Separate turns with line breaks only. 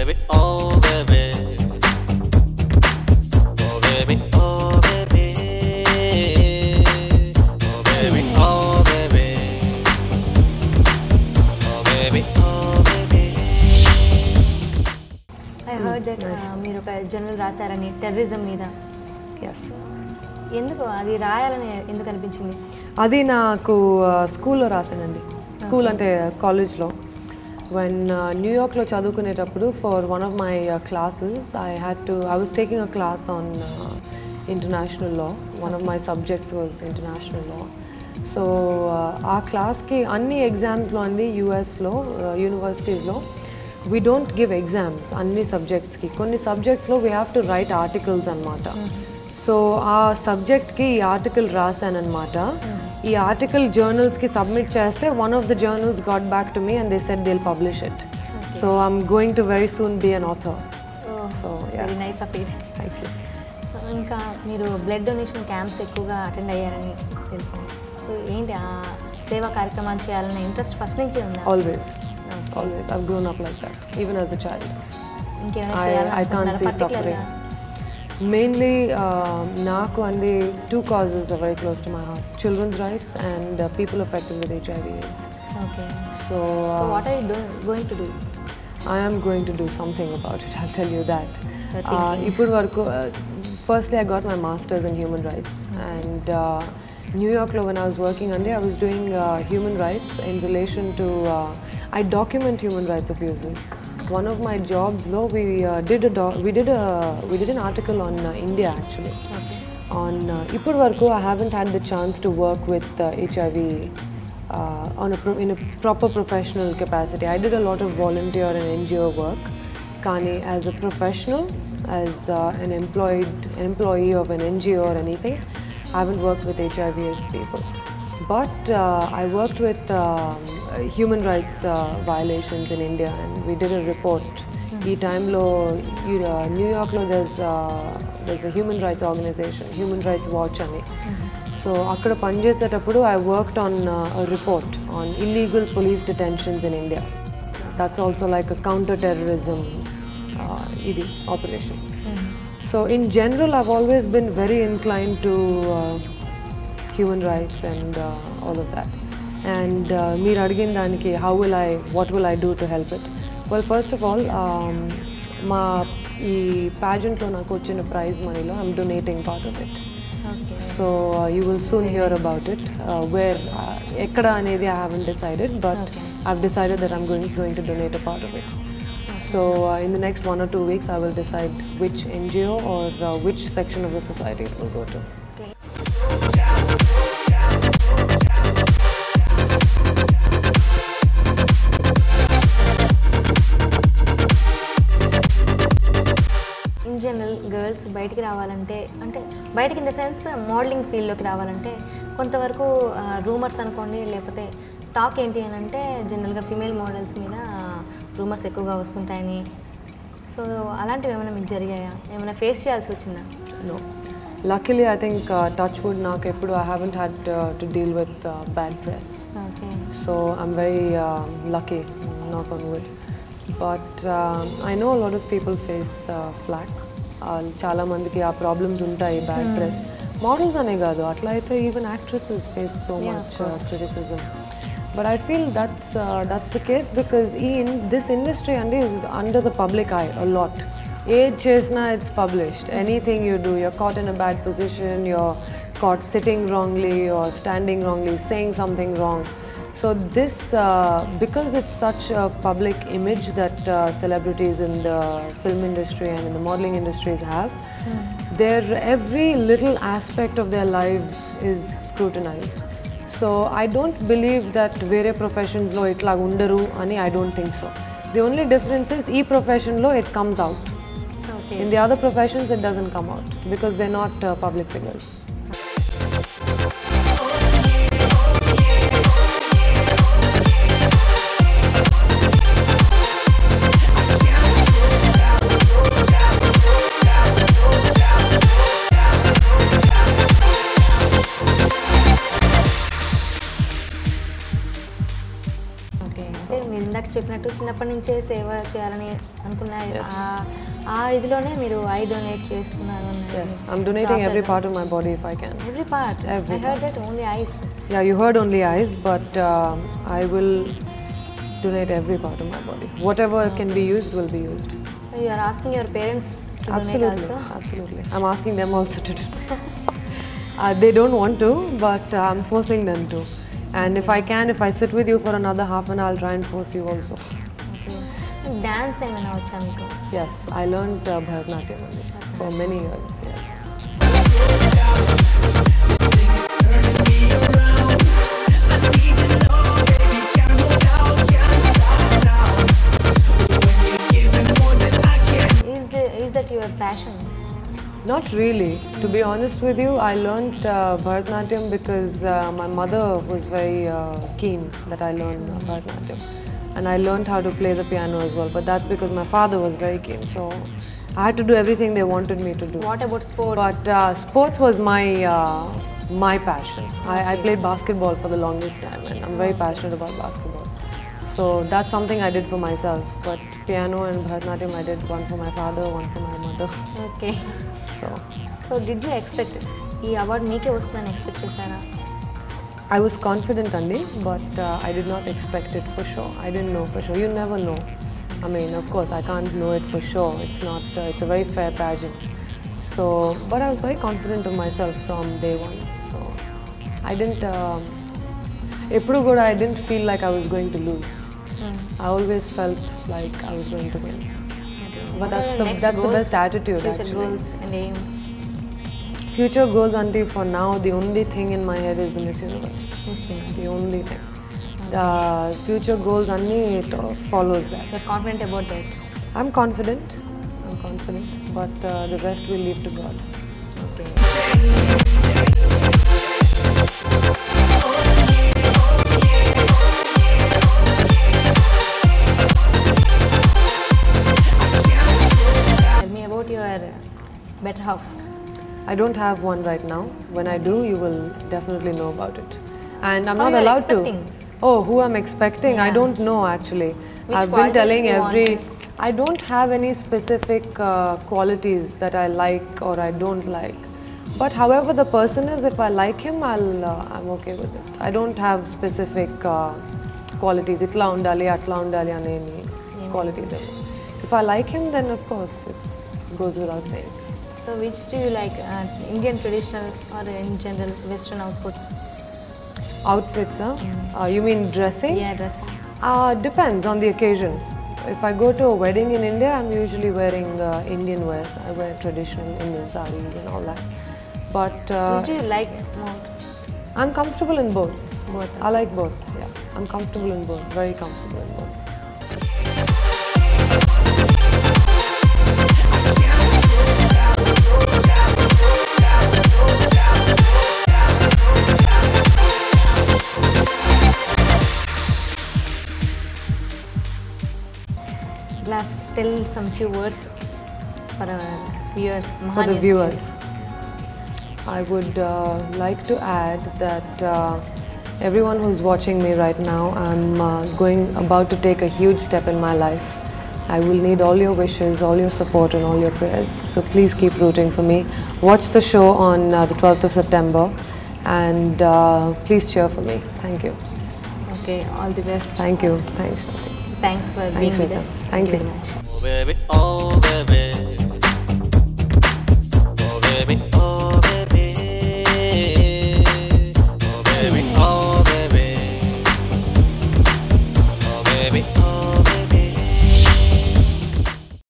baby, oh baby, oh baby, oh baby, oh baby, oh baby, oh baby, oh baby.
I heard that మీరు ఒక journal రాశారని terrorism మీద.
Yes.
ఎందుకు అది రాయాలని ఎందుకు అనిపించింది?
అది నాకు స్కూల్లో రాశానండి. స్కూల్ అంటే కాలేజ్లో. when న్యూయార్క్లో చదువుకునేటప్పుడు for one of my classes I was taking a class on international law. One of my subjects was international law. So ఆ క్లాస్కి అన్ని ఎగ్జామ్స్లో అండి యూఎస్లో యూనివర్సిటీస్లో we don't give exams అన్ని సబ్జెక్ట్స్కి. కొన్ని సబ్జెక్ట్స్లో we have to write articles అన్నమాట. సో ఆ సబ్జెక్ట్కి ఈ ఆర్టికల్ రాశానమాట. ఈ ఆర్టికల్ జర్నల్స్కి సబ్మిట్ చేస్తే one of the journals got back to me and they said they will publish it. So I'm going to very soon be an author. So
very nice of it.
Thank you.
So ఇంకా మీరు blood donation camps ఎక్కువగా attend అయ్యారని తెలుసు. So ఏంటి ఆ సేవా కార్యక్రమాలు చేయాలన్న ఇంట్రెస్ట్ ఫస్ట్ నుంచి ఉందా?
Always. I've grown up like that, even as a child.
ఇంకేమైనా
I can't see suffering. Mainly, నాకు అండి two causes are very close to my heart: children's rights and people affected with HIV/AIDS.
Okay.
So
what are you going to do?
I am going to do something about it. I'll tell you that.
You're
varaku, firstly, I got my master's in human rights, and New York when I was working on I was doing human rights in relation to I document human rights abuses. One of my jobs though we did an article on India actually.
Okay.
On ippudu varaku I haven't had the chance to work with HIV in a proper professional capacity. I did a lot of volunteer and NGO work. Kani as a professional, as an employee of an NGO or anything, I haven't worked with HIV/AIDS people. But I worked with human rights violations in India, and we did a report. Ee time lo New York lo there's a human rights organization, Human Rights Watch ani. So akkada pani chesetappudu I worked on a report on illegal police detentions in India. That's also like a counter terrorism operation. So in general I've always been very inclined to human rights and all of that. And meer adigin daniki what will I do to help it? Well, first of all, ma ee pageant lo naku vachina prize money lo I'm donating part of it.
Okay.
So you will soon hear about it. Where ekkada anedi I haven't decided, but
Okay.
I've decided that I'm going to donate a part of it. So in the next 1 or 2 weeks I will decide which NGO or which section of the society it will go to.
General girls బయటికి రావాలంటే అంటే బయటికి in the sense modelling ఫీల్డ్లోకి రావాలంటే కొంతవరకు rumours అనుకోండి, లేకపోతే talk ఏంటి అని అంటే జనరల్గా ఫీమేల్ మోడల్స్ మీద రూమర్స్ ఎక్కువగా వస్తుంటాయని. సో అలాంటివి ఏమైనా మీకు జరిగాయా? ఏమైనా ఫేస్ చేయాల్సి వచ్చిందా?
No. Luckily, I think touch wood నాకు ఎప్పుడు I haven't had to deal with bad press.
Okay.
So I'm very lucky, knock on wood. But I know a lot of people face flack. చాలా మందికి ఆ problems ఉంటాయి, bad press. Models అనే కాదు, అట్లా అయితే even actresses face so much criticism. But I feel that's the case because this industry is under the public eye a lot. Age chesna, it's published. Anything you do, you're caught in a bad position, you're caught sitting wrongly or standing wrongly, saying something wrong. So this, because it's such a public image that celebrities in the film industry and in the modeling industries have, every little aspect of their lives is scrutinized. So I don't believe that vere professions lo itla undaru ani. I don't think so. The only difference is e profession lo it comes out.
Okay.
In the other professions it doesn't come out because they're not public figures.
చెప్పినట్టు చిన్నప్పటి నుంచే సేవ చేయాలని అనుకున్న ఆ ఇదిలోనే మీరు I donate చేస్తున్నారు
Yes, I'm donating every part of my body if I can.
Every part
Every
I heard that only ice
Yeah, you heard only eyes, but I will donate every part of my body. Whatever can be used will be used.
You are asking your parents to donate
Absolutely,
also
absolutely. I'm asking them also to do. They don't want to, but I'm forcing them to. And if I can, if I sit with you for another half an hour, I'll try and force you also.
Dance ఏమైనా వచ్చా మీకు
Yes, I learned Bharatanatyam only for many years. Yes.
Is that your passion?
Not really. To be honest with you, I learned Bharatanatyam because my mother was very keen that I learn Bharatanatyam. And I learned how to play the piano as well. But that's because my father was very keen. So I had to do everything they wanted me to do.
What about sports?
But sports was my passion. I played basketball for the longest time, and I'm very passionate about basketball. So that's something I did for myself. But piano and Bharatanatyam, I did one for my father, one for my mother.
Okay.
So
did you expect ఈ award మీకే వస్తుందని expect చేశారా?
I was confident, Andi, but I did not expect it for sure. I didn't know for sure. You never know. I mean, of course, I can't know it for sure. It's not. It's a very fair pageant. So, but I was very confident of myself from day one. So, I didn't. Epudu kuda I didn't feel like I was going to lose. I always felt like I was going to win. But that's the best attitude,
Future
actually.
goals and aim.
Future goals, Auntie, for now, the only thing in my head is the Miss Universe.
Miss Universe.
The only thing. Future goals, Annie, it follows that.
You're confident about that?
I'm confident, but the rest we'll leave to God.
Okay. Tell me about your better half.
I don't have one right now. When I do, you will definitely know about it. And I'm
Who
not
you're
allowed
expecting?
to. Oh, who I'm expecting? I
Yeah.
don't know actually.
Which
I've been telling
qualities you
I don't have any specific qualities that I like or I don't like. But however the person is, if I like him, I'm okay with it. I don't have specific qualities. Itla undali, atla undali aneni qualities. If I like him, then of course it goes without saying.
So which do you like, Indian traditional or in general Western outfits?
Outfits, huh? You mean dressing?
Yeah, dressing.
Depends on the occasion. If I go to a wedding in India, I'm usually wearing Indian wear. I wear traditional Indian sarees and all that. But
Which do you like more?
I'm comfortable in both.
Both.
I like both, yeah. I'm comfortable in both, very comfortable in both.
Last, tell some few words for our viewers.
For the
Mahanews
viewers, I would like to add that everyone who's watching me right now, I'm about to take a huge step in my life. I will need all your wishes, all your support and all your prayers. So please keep rooting for me. Watch the show on the 12th of September and please cheer for me. Thank you.
Okay, all the best.
Thank you. Thanks, Shruti.
Thanks for being with
Shweta.
us.
Thank you.
Very much.
Oh baby, oh baby.